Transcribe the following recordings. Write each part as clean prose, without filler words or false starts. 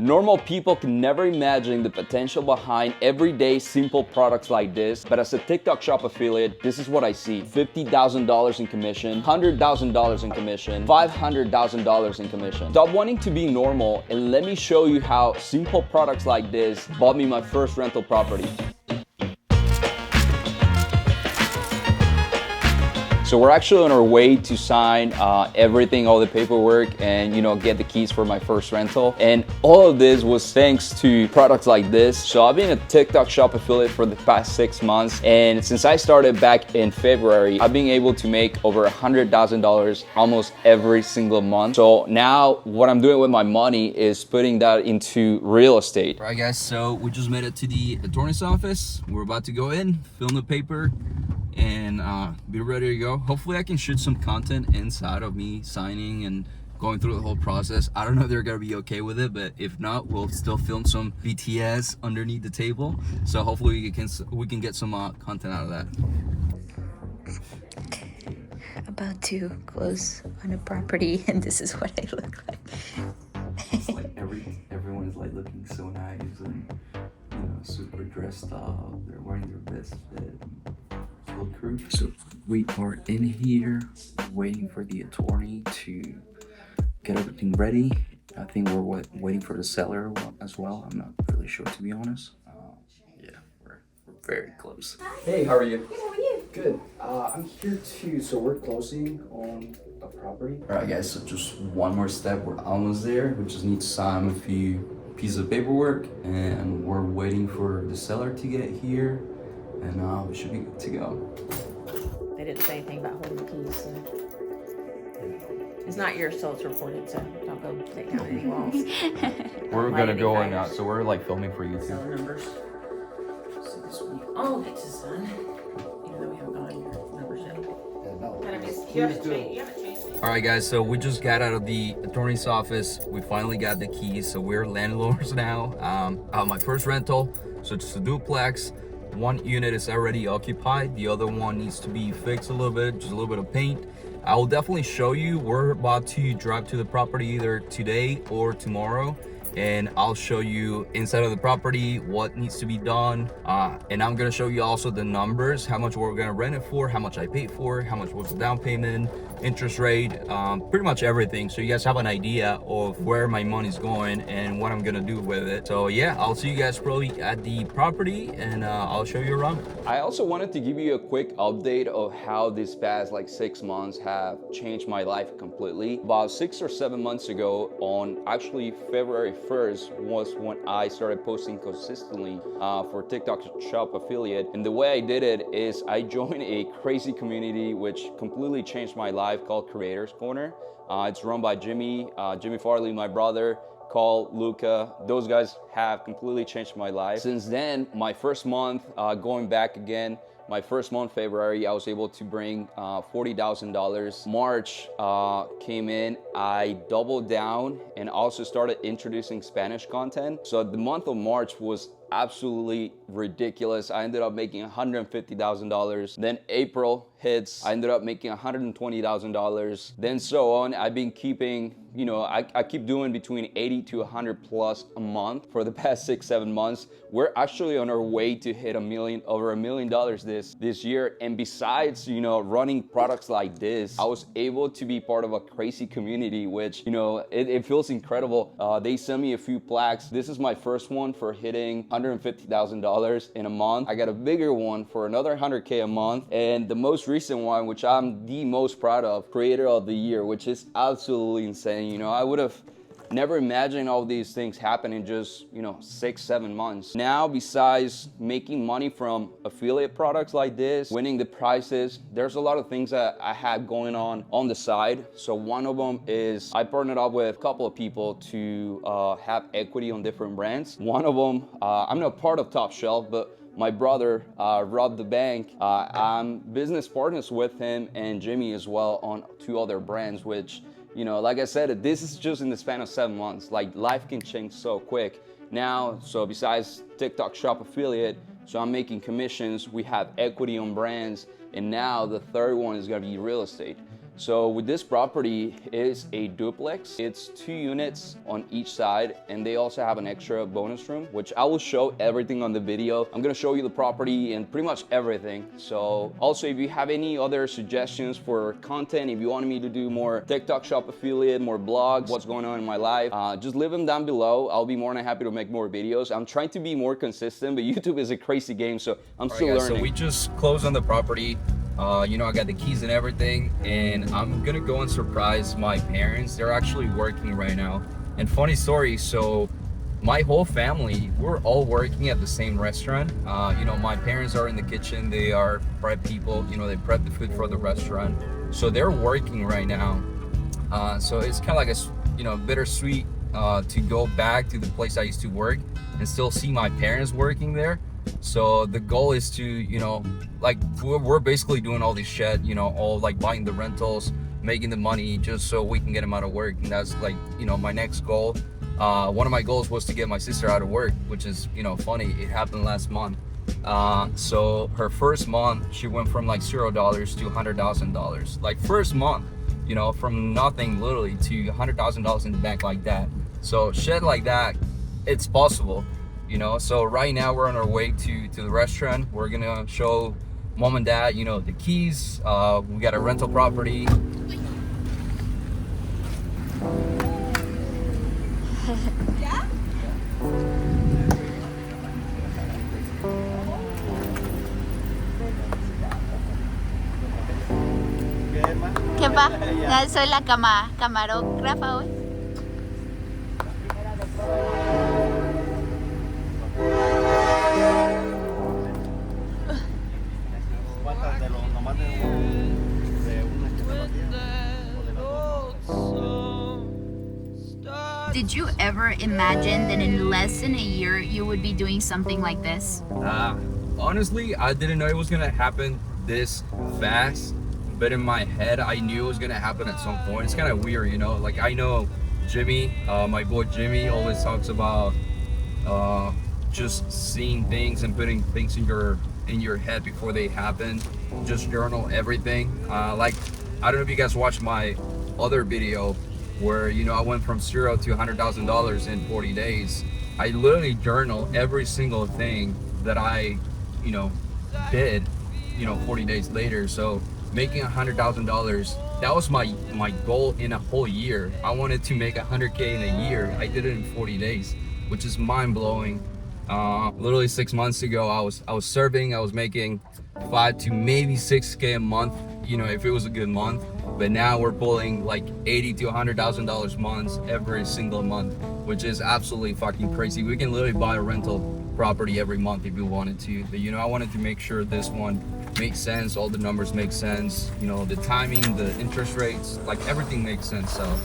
Normal people can never imagine the potential behind everyday simple products like this, but as a TikTok shop affiliate, this is what I see. $50,000 in commission, $100,000 in commission, $500,000 in commission. Stop wanting to be normal and let me show you how simple products like this bought me my first rental property. So we're actually on our way to sign everything, all the paperwork, and get the keys for my first rental. And all of this was thanks to products like this. So I've been a TikTok shop affiliate for the past 6 months, and since I started back in February, I've been able to make over $100,000 almost every single month. So now what I'm doing with my money is putting that into real estate. All right, guys. So we just made it to the attorney's office. We're about to go in, film the paper, and be ready to go. Hopefully I can shoot some content inside of me signing and going through the whole process. I don't know if they're gonna be okay with it, but if not, we'll still film some BTS underneath the table. So hopefully we can get some content out of that. About to close on a property, and this is what I look like. It's like everyone's like looking so nice and super dressed up. They're wearing their best fit. Crew. So we are in here waiting for the attorney to get everything ready. I think we're waiting for the seller as well. I'm not really sure, to be honest. Yeah, we're very close. Hey, how are you? Good, how are you? Good. I'm here too. So we're closing on a property. All right, guys. So just one more step. We're almost there. We just need to sign a few pieces of paperwork, and we're waiting for the seller to get here. And we should be good to go. They didn't say anything about holding the keys, so it's not yours till it's recorded, so don't go take down any walls. We're gonna go on out, so we're like filming for you Cell too. numbers. So this one you all get to sign, even though we haven't gone your numbers yet. You haven't changed it. All right, guys. So we just got out of the attorney's office. We finally got the keys, so we're landlords now. My first rental, so it's a duplex. One unit is already occupied, the other one needs to be fixed a little bit, just a little bit of paint. I will definitely show you. We're about to drive to the property either today or tomorrow, and I'll show you inside of the property what needs to be done, and I'm gonna show you also the numbers, how much we're gonna rent it for, how much I paid for, how much was the down payment, interest rate, pretty much everything, so you guys have an idea of where my money's going and what I'm gonna do with it. So yeah, I'll see you guys probably at the property, and I'll show you around. I also wanted to give you a quick update of how this past 6 months have changed my life completely. About 6 or 7 months ago, on actually February 1st was when I started posting consistently for TikTok shop affiliate. And the way I did it is I joined a crazy community which completely changed my life, called Creators Corner. It's run by Jimmy Farley, my brother, Carl, Luca. Those guys have completely changed my life. Since then, my first month, going back again, my first month, February, I was able to bring $40,000. March came in, I doubled down and also started introducing Spanish content. So the month of March was absolutely ridiculous. I ended up making $150,000. Then April hits, I ended up making $120,000. Then so on. I've been keeping, I keep doing between 80 to 100 plus a month for the past 6-7 months. We're actually on our way to hit over $1 million this year. And besides, running products like this, I was able to be part of a crazy community, which, it feels incredible. They sent me a few plaques. This is my first one for hitting $150,000 in a month. I got a bigger one for another $100K a month. And the most recent one, which I'm the most proud of, Creator of the Year, which is absolutely insane. I would have never imagined all these things happen in just 6-7 months. Now, besides making money from affiliate products like this, winning the prizes, there's a lot of things that I have going on the side. So one of them is I partnered up with a couple of people to have equity on different brands. One of them, I'm not part of Top Shelf, but my brother, Rob the Bank, I'm business partners with him and Jimmy as well on 2 other brands, which, like I said, this is just in the span of 7 months. Life can change so quick. Now, so besides TikTok shop affiliate, so I'm making commissions, we have equity on brands, and now the third one is gonna be real estate. So with this property is a duplex. It's 2 units on each side, and they also have an extra bonus room, which I will show everything on the video. I'm gonna show you the property and pretty much everything. So also, if you have any other suggestions for content, if you want me to do more TikTok shop affiliate, more blogs, what's going on in my life, just leave them down below. I'll be more than happy to make more videos. I'm trying to be more consistent, but YouTube is a crazy game, so I'm still learning. So we just closed on the property. You know, I got the keys and everything, and I'm gonna go and surprise my parents. They're actually working right now. And funny story, so my whole family, we're all working at the same restaurant. You know, my parents are in the kitchen. They are prep people. You know, they prep the food for the restaurant. So they're working right now. So it's kind of like a, you know, bittersweet to go back to the place I used to work and still see my parents working there. So the goal is to, you know, like we're basically doing all this shit, you know, all like buying the rentals, making the money just so we can get them out of work. And that's like, you know, my next goal. One of my goals was to get my sister out of work, which is, you know, funny. It happened last month. So her first month, she went from like $0 to $100,000. Like first month, you know, from nothing literally to $100,000 in the bank like that. So shit like that, it's possible. You know, so right now we're on our way to the restaurant. We're gonna show mom and dad, you know, the keys. We got a rental property. ¿Qué pa? Soy la camarógrafa hoy. Did you ever imagine that in less than a year you would be doing something like this? Honestly, I didn't know it was gonna happen this fast, but in my head, I knew it was gonna happen at some point. It's kind of weird, you know. Like I know Jimmy, my boy Jimmy, always talks about just seeing things and putting things in your head before they happen. Just journal everything. Like I don't know if you guys watched my other video where, you know, I went from $0 to $100,000 in 40 days. I literally journal every single thing that I, you know, did, you know, 40 days later. So making $100,000, that was my goal in a whole year. I wanted to make 100K in a year. I did it in 40 days, which is mind-blowing. Literally 6 months ago, I was serving. I was making 5 to maybe 6K a month, you know, if it was a good month. But now we're pulling like $80,000 to $100,000 months every single month, which is absolutely fucking crazy. We can literally buy a rental property every month if we wanted to. But, you know, I wanted to make sure this one makes sense. All the numbers make sense. You know, the timing, the interest rates, like everything makes sense. So.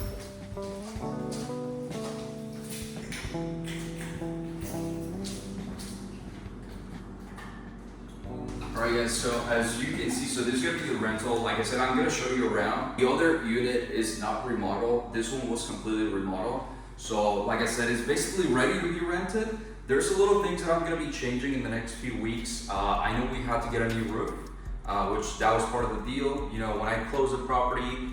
Alright guys, so as you can see, so this is going to be the rental. Like I said, I'm going to show you around. The other unit is not remodeled. This one was completely remodeled. So like I said, it's basically ready to be rented. There's a little things that I'm going to be changing in the next few weeks. I know we had to get a new roof, which that was part of the deal. You know, when I closed the property,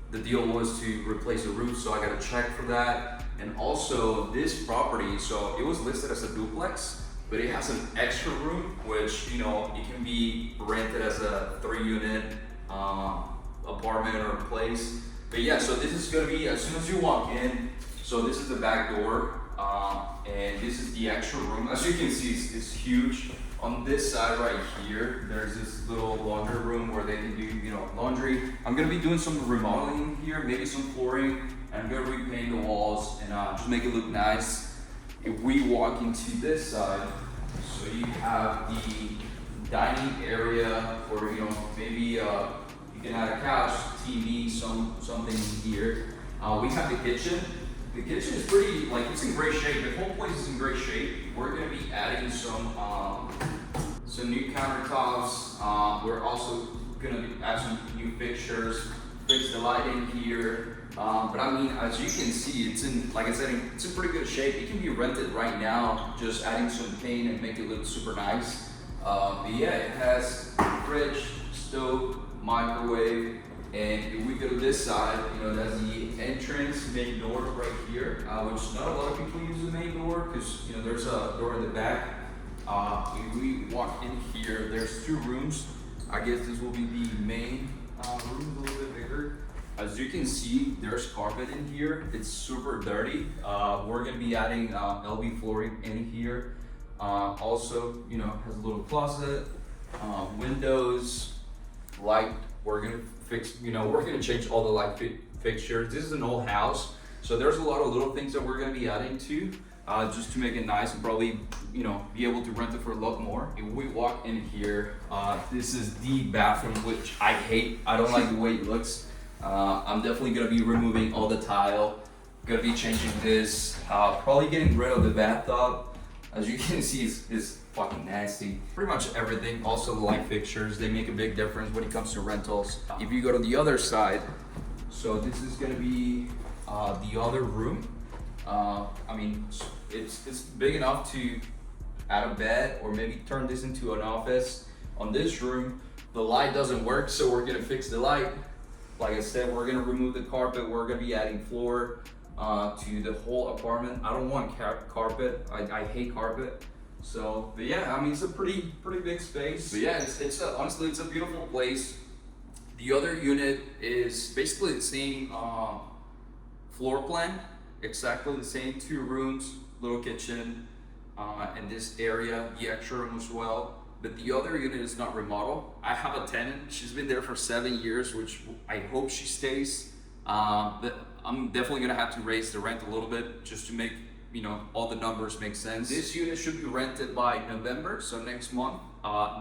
the deal was to replace the roof, so I got a check for that. And also this property, so it was listed as a duplex, but it has an extra room, which, you know, it can be rented as a 3-unit apartment or place. But yeah, so this is gonna be, as soon as you walk in, so this is the back door, and this is the extra room. As you can see, it's huge. On this side right here, there's this little laundry room where they can do, you know, laundry. I'm gonna be doing some remodeling here, maybe some flooring, and I'm gonna repaint the walls and just make it look nice. If we walk into this side, so you have the dining area, or, you know, maybe you can add a couch, TV, something here. We have the kitchen. The kitchen is pretty, like, it's in great shape. The whole place is in great shape. We're gonna be adding some new countertops. We're also gonna add some new fixtures, fix the lighting here. But I mean, as you can see, it's in, like I said, it's in pretty good shape. It can be rented right now, just adding some paint and make it look super nice. But yeah, it has fridge, stove, microwave, And if we go to this side, that's the entrance main door right here, which not a lot of people use the main door because there's a door in the back. If we walk in here, there's 2 rooms. I guess this will be the main room, a little bit bigger. As you can see, there's carpet in here. It's super dirty. We're gonna be adding LV flooring in here. Also, has a little closet, windows, light. We're gonna fix, we're gonna change all the light fixtures. This is an old house, so there's a lot of little things that we're gonna be adding to, just to make it nice and probably, be able to rent it for a lot more. If we walk in here, this is the bathroom, which I hate. I don't like the way it looks. I'm definitely gonna be removing all the tile. Gonna be changing this, probably getting rid of the bathtub. As you can see, it's fucking nasty. Pretty much everything. Also the light fixtures, they make a big difference when it comes to rentals. If you go to the other side, so this is gonna be the other room. I mean, it's big enough to add a bed or maybe turn this into an office. On this room, the light doesn't work, so we're gonna fix the light. Like I said, we're gonna remove the carpet. We're gonna be adding floor to the whole apartment. I don't want carpet. I hate carpet. So, but yeah, I mean, it's a pretty big space. But yeah, honestly, it's a beautiful place. The other unit is basically the same floor plan, exactly the same, 2 rooms, little kitchen, and this area, the extra room as well. But the other unit is not remodeled. I have a tenant. She's been there for 7 years, which I hope she stays. But I'm definitely gonna have to raise the rent a little bit just to make all the numbers make sense. This unit should be rented by November, so next month.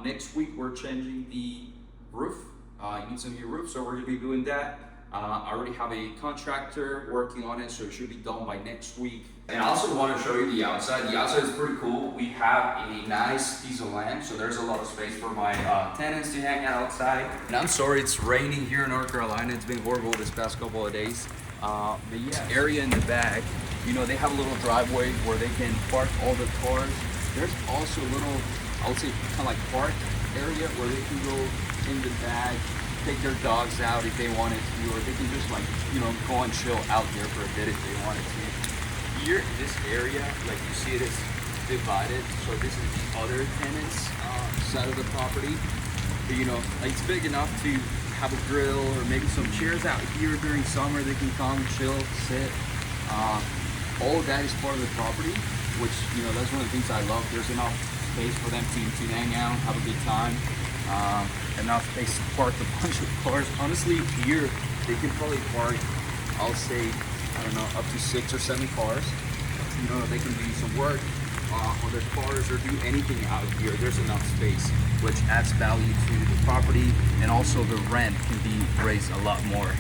Next week we're changing the roof. It needs a new roof, so we're gonna be doing that. I already have a contractor working on it, so it should be done by next week. And I also want to show you the outside. The outside is pretty cool. We have a nice piece of land, so there's a lot of space for my tenants to hang out outside. And I'm sorry it's raining here in North Carolina. It's been horrible this past couple of days. But yeah, area in the back, they have a little driveway where they can park all the cars. There's also a little, I would say, kind of like park area where they can go in the back, take their dogs out if they wanted to, or they can just go and chill out there for a bit if they wanted to. Here in this area, like you see, it is divided. So this is the other tenants' side of the property. But, it's big enough to have a grill or maybe some chairs out here during summer. They can come, chill, sit. All of that is part of the property, which that's one of the things I love. There's enough space for them to hang out, have a good time. Enough space to park a bunch of cars. Honestly, here they can probably park, I'll say, I don't know, up to 6 or 7 cars. They can do some work on their cars or do anything out here. There's enough space, which adds value to the property, and also the rent can be raised a lot more,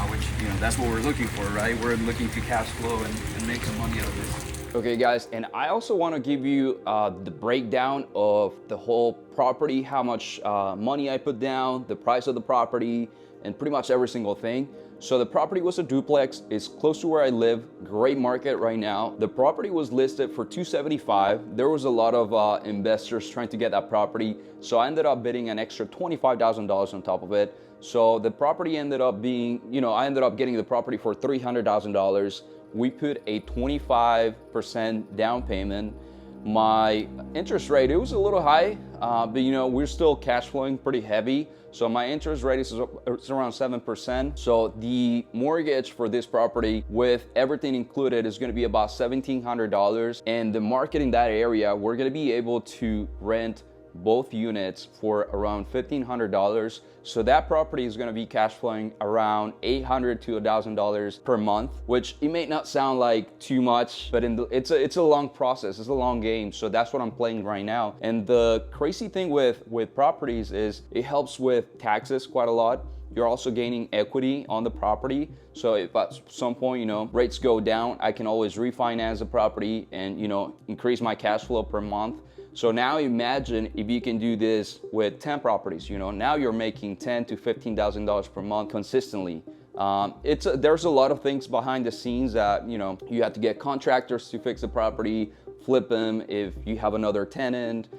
which that's what we're looking for, right? We're looking to cash flow and make some money out of this. Okay guys, and I also want to give you the breakdown of the whole property, how much money I put down, the price of the property, and pretty much every single thing. So the property was a duplex, it's close to where I live, great market right now. The property was listed for $275,000. There was a lot of investors trying to get that property, so I ended up bidding an extra $25,000 on top of it. So the property ended up being, I ended up getting the property for $300,000. We put a 25% down payment. My interest rate, it was a little high, but we're still cash flowing pretty heavy. So my interest rate is around 7%. So the mortgage for this property with everything included is gonna be about $1,700. And the market in that area, we're gonna be able to rent both units for around $1,500. So that property is going to be cash flowing around $800 to $1,000 per month, which it may not sound like too much, but it's a long process. It's a long game. So that's what I'm playing right now. And the crazy thing with properties is it helps with taxes quite a lot. You're also gaining equity on the property. So if at some point, rates go down, I can always refinance the property and, increase my cash flow per month. So now imagine if you can do this with 10 properties, now you're making $10,000 to $15,000 per month consistently. There's a lot of things behind the scenes that, you have to get contractors to fix the property, flip them if you have another tenant.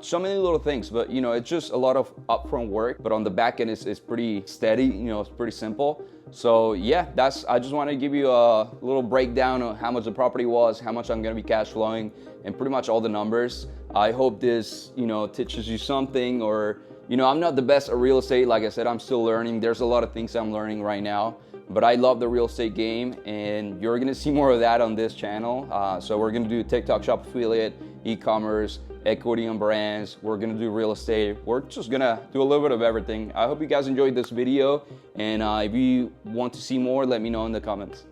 So many little things, but you know, it's just a lot of upfront work, but on the back end it's pretty steady, you know, it's pretty simple. So yeah, I just want to give you a little breakdown of how much the property was, how much I'm going to be cash flowing, and pretty much all the numbers. I hope this, you know, teaches you something, or, you know, I'm not the best at real estate. Like I said, I'm still learning. There's a lot of things I'm learning right now, but I love the real estate game, and you're gonna see more of that on this channel. So we're gonna do TikTok shop affiliate, e-commerce, equity on brands. We're gonna do real estate. We're just gonna do a little bit of everything. I hope you guys enjoyed this video, and if you want to see more, let me know in the comments.